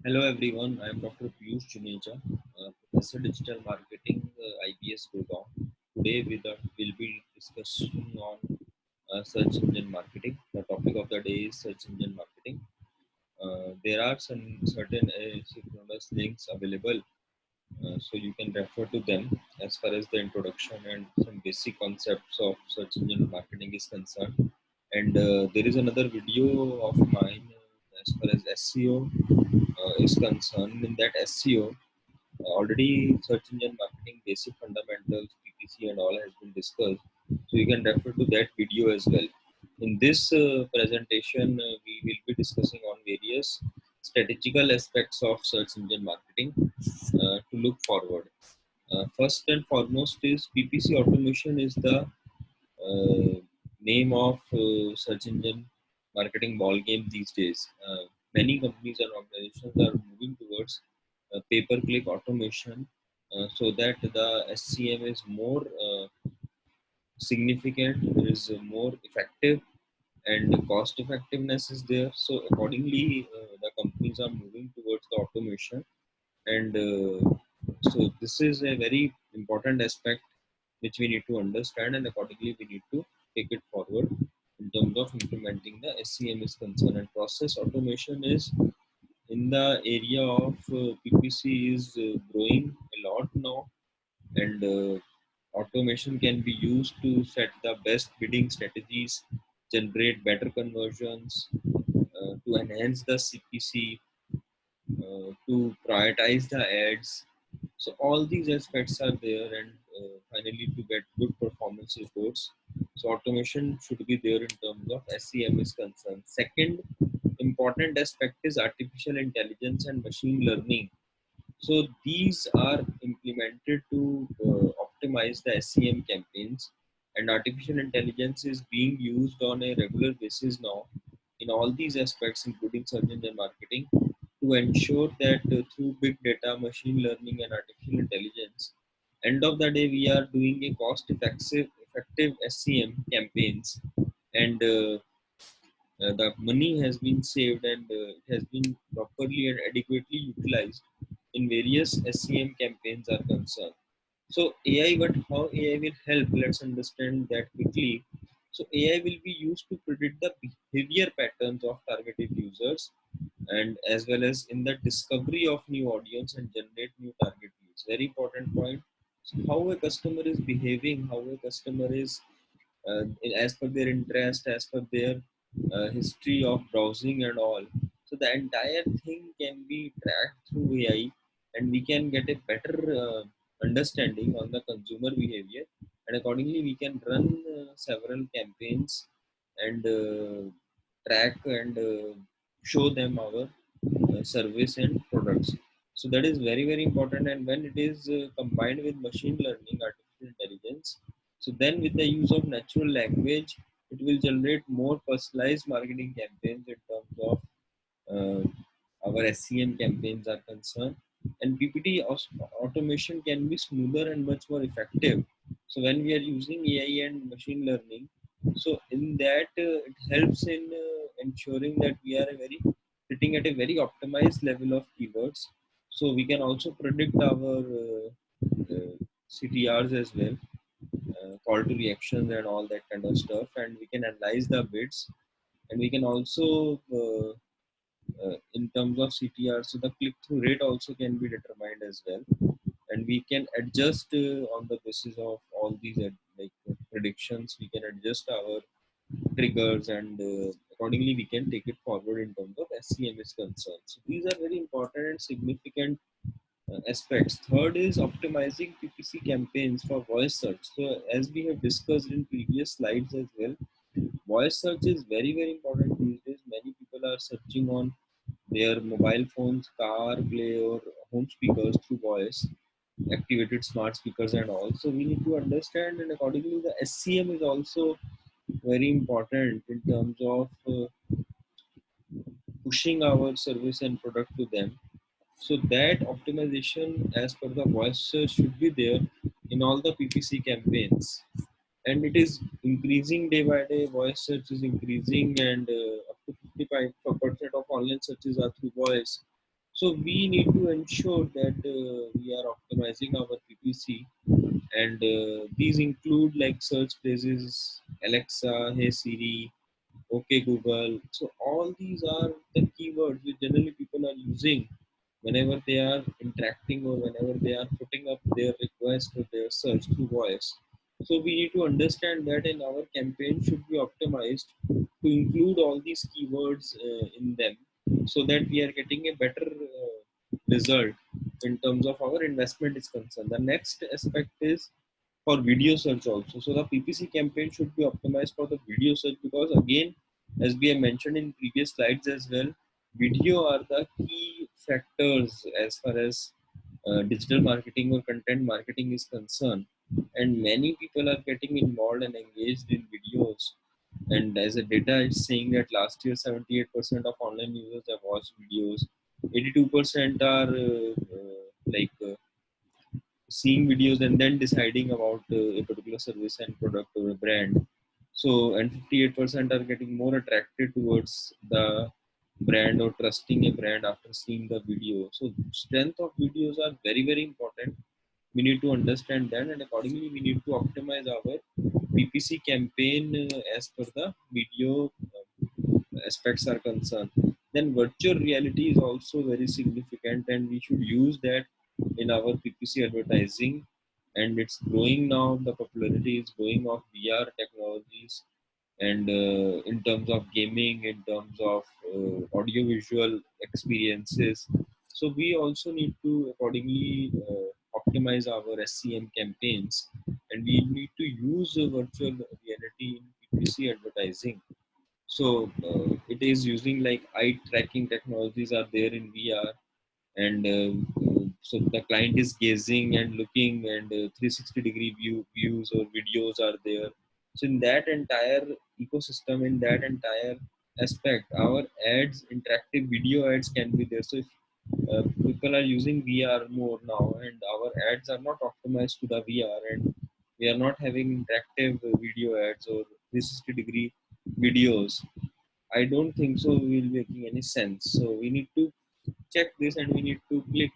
Hello everyone, I am Dr. Piyush Juneja, Professor Digital Marketing, IBS Gurgaon. Today we'll be discussing on search engine marketing. The topic of the day is search engine marketing. There are some certain synchronous links available, so you can refer to them as far as the introduction and some basic concepts of search engine marketing is concerned. And there is another video of mine as far as SEO is concerned. In that SEO, already search engine marketing basic fundamentals, PPC and all has been discussed. So you can refer to that video as well. In this presentation, we will be discussing on various strategical aspects of search engine marketing to look forward. First and foremost is PPC automation is the name of search engine marketing ball game these days. Many companies and organizations are moving towards pay-per-click automation so that the SCM is more significant, it is more effective, and the cost effectiveness is there. So accordingly, the companies are moving towards the automation, and so this is a very important aspect which we need to understand, and accordingly we need to take it forward in terms of implementing the SCM is concerned. And process automation is in the area of PPC is growing a lot now, and automation can be used to set the best bidding strategies, generate better conversions, to enhance the CPC, to prioritize the ads. So all these aspects are there, and finally to get good performance reports. So automation should be there in terms of SEM is concerned. Second important aspect is artificial intelligence and machine learning. So these are implemented to optimize the SEM campaigns, and artificial intelligence is being used on a regular basis now in all these aspects, including search engine marketing, to ensure that through big data, machine learning, and artificial intelligence, end of the day we are doing a cost effective SEM campaigns, and the money has been saved, and it has been properly and adequately utilized in various SEM campaigns are concerned. So AI, but how AI will help? Let's understand that quickly. So AI will be used to predict the behavior patterns of targeted users, and as well as in the discovery of new audience and generate new target leads. Very important point. So how a customer is behaving, how a customer is as per their interest, as per their history of browsing and all. So the entire thing can be tracked through AI, and we can get a better understanding on the consumer behavior, and accordingly we can run several campaigns and track and show them our service and products. So that is very very important, and when it is combined with machine learning, artificial intelligence, so then with the use of natural language, it will generate more personalized marketing campaigns in terms of uh, our SCM campaigns are concerned. And PPT automation can be smoother and much more effective. So when we are using AI and machine learning, so in that it helps in ensuring that we are a very sitting at a very optimized level of keywords. So we can also predict our CTRs as well, call to reactions and all that kind of stuff, and we can analyze the bids, and we can also in terms of CTR, so the click-through rate also can be determined as well, and we can adjust on the basis of all these predictions. We can adjust our triggers, and accordingly we can take it forward in terms of SCM is concerned. So these are very important and significant aspects. Third is optimizing PPC campaigns for voice search. So as we have discussed in previous slides as well, voice search is very very important these days. Many people are searching on their mobile phones, car, play, or home speakers through voice activated smart speakers and all. So we need to understand, and accordingly the SCM is also very important in terms of pushing our service and product to them. So that optimization as per the voice search should be there in all the PPC campaigns, and it is increasing day by day. Voice search is increasing, and up to 55% of online searches are through voice. So we need to ensure that we are optimizing our PPC, and these include like search phrases, Alexa, Hey Siri, Okay Google. So all these are the keywords which generally people are using whenever they are interacting or whenever they are putting up their request or their search through voice. So we need to understand that in our campaign should be optimized to include all these keywords in them, so that we are getting a better result in terms of our investment is concerned. The next aspect is for video search also. So the PPC campaign should be optimized for the video search, because again, as we have mentioned in previous slides as well, video are the key factors as far as digital marketing or content marketing is concerned. And many people are getting involved and engaged in videos. And as a data is saying that last year 78% of online users have watched videos, 82% are seeing videos and then deciding about a particular service and product or a brand. So, and 58% are getting more attracted towards the brand or trusting a brand after seeing the video. So, strength of videos are very, very important. We need to understand that, and accordingly, we need to optimize our PPC campaign as per the video aspects are concerned. Then virtual reality is also very significant, and we should use that in our PPC advertising. And it's growing now. The popularity is going of VR technologies, and in terms of gaming, in terms of audiovisual experiences. So we also need to accordingly optimize our SCM campaigns, and we need to use virtual reality in PPC advertising. So it is using like eye tracking technologies are there in VR, and so the client is gazing and looking, and 360-degree views or videos are there. So in that entire ecosystem, in that entire aspect, our ads, interactive video ads can be there. So if people are using VR more now, and our ads are not optimized to the VR, and we are not having interactive video ads or 360-degree videos, I don't think so we will be making any sense. So we need to check this, and we need to click.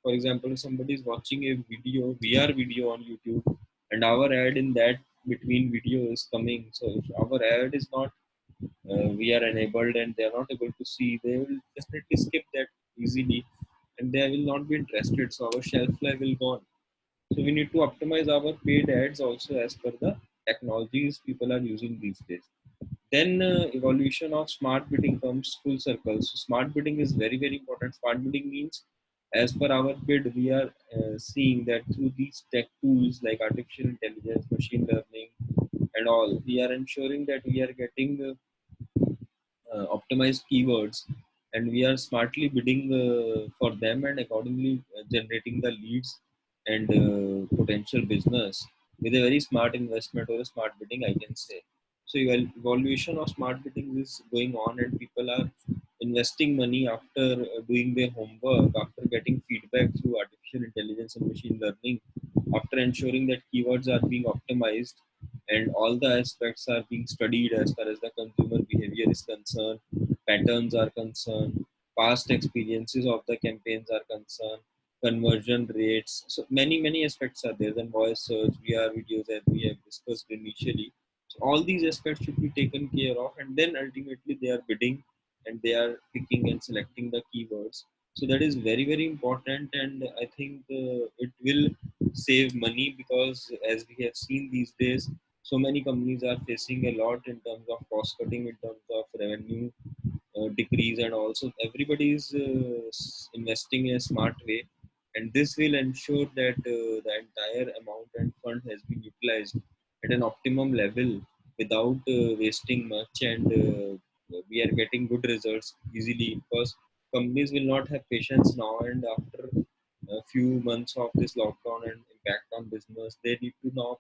For example, if somebody is watching a video, VR video on YouTube, and our ad in that between video is coming. So if our ad is not VR enabled and they are not able to see, they will definitely skip that easily, and they will not be interested. So our shelf life will go on. So we need to optimize our paid ads also as per the technologies people are using these days. Then evolution of smart bidding comes full circle. So smart bidding is very, very important. Smart bidding means as per our bid, we are seeing that through these tech tools like artificial intelligence, machine learning, and all, we are ensuring that we are getting optimized keywords, and we are smartly bidding for them, and accordingly generating the leads and potential business with a very smart investment or a smart bidding, I can say. So evaluation of smart bidding is going on, and people are investing money after doing their homework, after getting feedback through artificial intelligence and machine learning, after ensuring that keywords are being optimized and all the aspects are being studied as far as the consumer behavior is concerned, patterns are concerned, past experiences of the campaigns are concerned, conversion rates. So many aspects are there. Then voice search, VR videos, as we have discussed initially. So all these aspects should be taken care of, and then ultimately they are bidding and they are picking and selecting the keywords. So that is very, very important, and I think it will save money, because as we have seen these days, so many companies are facing a lot in terms of cost cutting, in terms of revenue decrease, and also everybody is investing in a smart way, and this will ensure that the entire amount and fund has been utilized at an optimum level without wasting much, and we are getting good results easily, because companies will not have patience now, and after a few months of this lockdown and impact on business, they need to now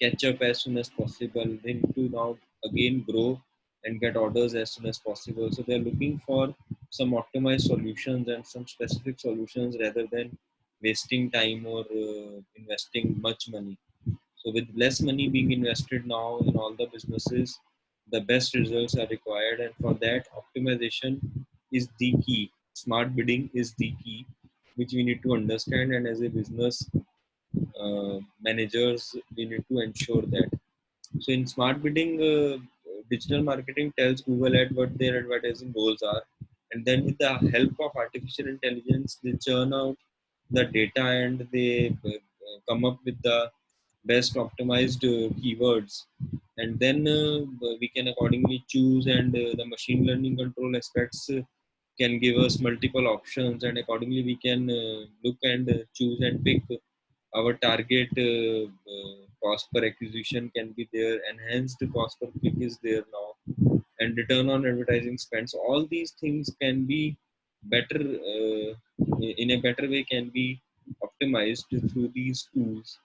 catch up as soon as possible. They need to now again grow and get orders as soon as possible. So they're looking for some optimized solutions and some specific solutions, rather than wasting time or investing much money. So with less money being invested now in all the businesses, the best results are required, and for that optimization is the key. smart bidding is the key, which we need to understand, and as a business managers, we need to ensure that. So in smart bidding, digital marketing tells Google at what their advertising goals are, and then with the help of artificial intelligence, they churn out the data and they come up with the best optimized keywords, and then we can accordingly choose, and the machine learning control aspects can give us multiple options, and accordingly we can look and choose and pick our target cost per acquisition can be there, enhanced cost per click is there now, and return on advertising spends. All these things can be better in a better way can be optimized through these tools,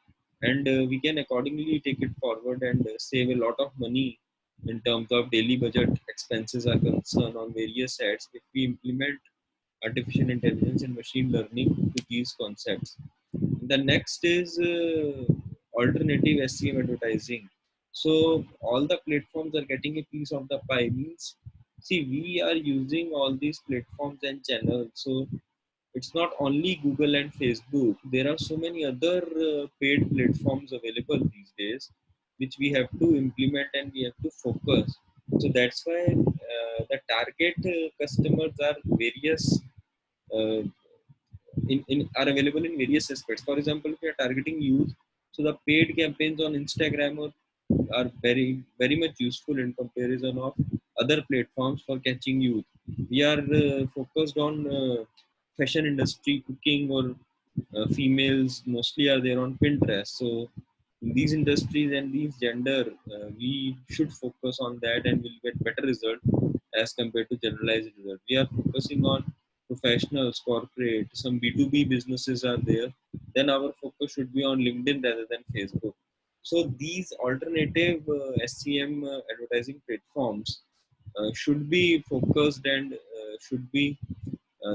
and we can accordingly take it forward and save a lot of money in terms of daily budget expenses are concerned on various ads if we implement artificial intelligence and machine learning to these concepts. The next is alternative SEM advertising. So all the platforms are getting a piece of the pie. Means, see, we are using all these platforms and channels. So it's not only Google and Facebook. There are so many other paid platforms available these days, which we have to implement and we have to focus. So that's why the target customers are various. Uh, are available in various aspects. For example, if you are targeting youth, so the paid campaigns on Instagram are very much useful in comparison of other platforms for catching youth. We are focused on fashion industry, cooking, or females mostly are there on Pinterest. So in these industries and these gender, we should focus on that and we'll get better result as compared to generalized result. We are focusing on professionals, corporate, some B2B businesses are there. Then our focus should be on LinkedIn rather than Facebook. So these alternative SCM advertising platforms should be focused and should be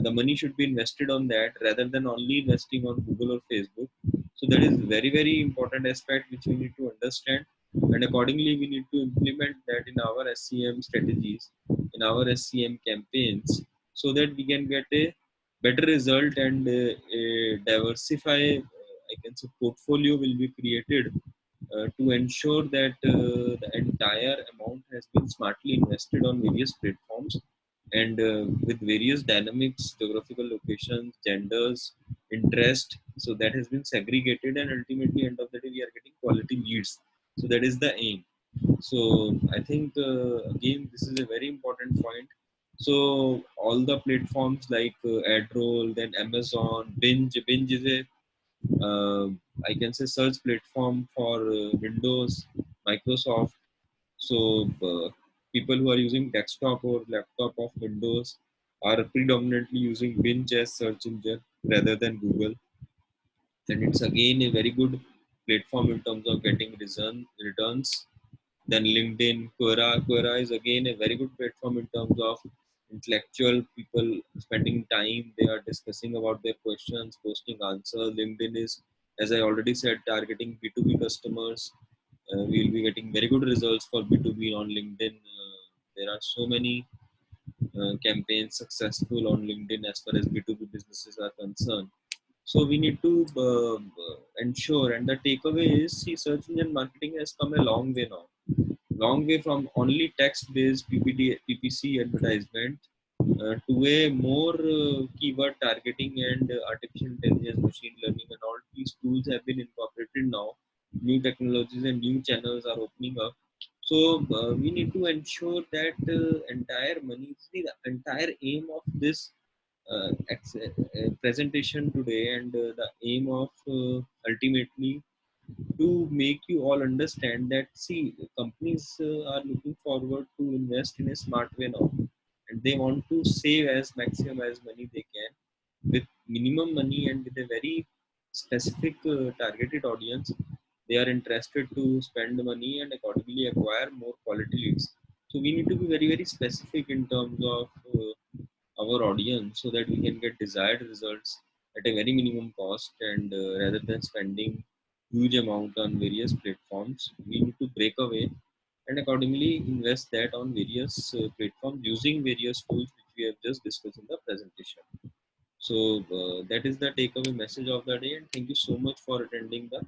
the money should be invested on that rather than only investing on Google or Facebook. So that is very important aspect which we need to understand, and accordingly we need to implement that in our SCM strategies, in our SCM campaigns, so that we can get a better result and a diversify. I can say portfolio will be created to ensure that the entire amount has been smartly invested on various platforms, and with various dynamics, geographical locations, genders, interest. So that has been segregated, and ultimately, end of the day, we are getting quality leads. So that is the aim. So I think again, this is a very important point. So all the platforms like AdRoll, then Amazon, Binge is a uh, I can say search platform for Windows, Microsoft. So people who are using desktop or laptop of Windows are predominantly using Bing as search engine rather than Google, and it's again a very good platform in terms of getting returns. Then LinkedIn, Quora is again a very good platform in terms of intellectual people spending time. They are discussing about their questions, posting answers. LinkedIn is, as I already said, targeting B2B customers. We'll be getting very good results for B2B on LinkedIn. There are so many campaigns successful on LinkedIn as far as B2B businesses are concerned. So we need to ensure, and the takeaway is, see, search engine marketing has come a long way now, long way from only text-based PPC advertisement to a more keyword targeting and artificial intelligence, machine learning, and all these tools have been incorporated now. New technologies and new channels are opening up. So we need to ensure that entire money, see, the entire aim of this presentation today, and the aim of ultimately to make you all understand that, see, companies are looking forward to invest in a smart way now, and they want to save as maximum as money they can with minimum money and with a very specific targeted audience. They are interested to spend money and accordingly acquire more quality leads. So we need to be very specific in terms of our audience so that we can get desired results at a very minimum cost, and rather than spending huge amount on various platforms, we need to break away and accordingly invest that on various platforms using various tools which we have just discussed in the presentation. So that is the takeaway message of the day, and thank you so much for attending the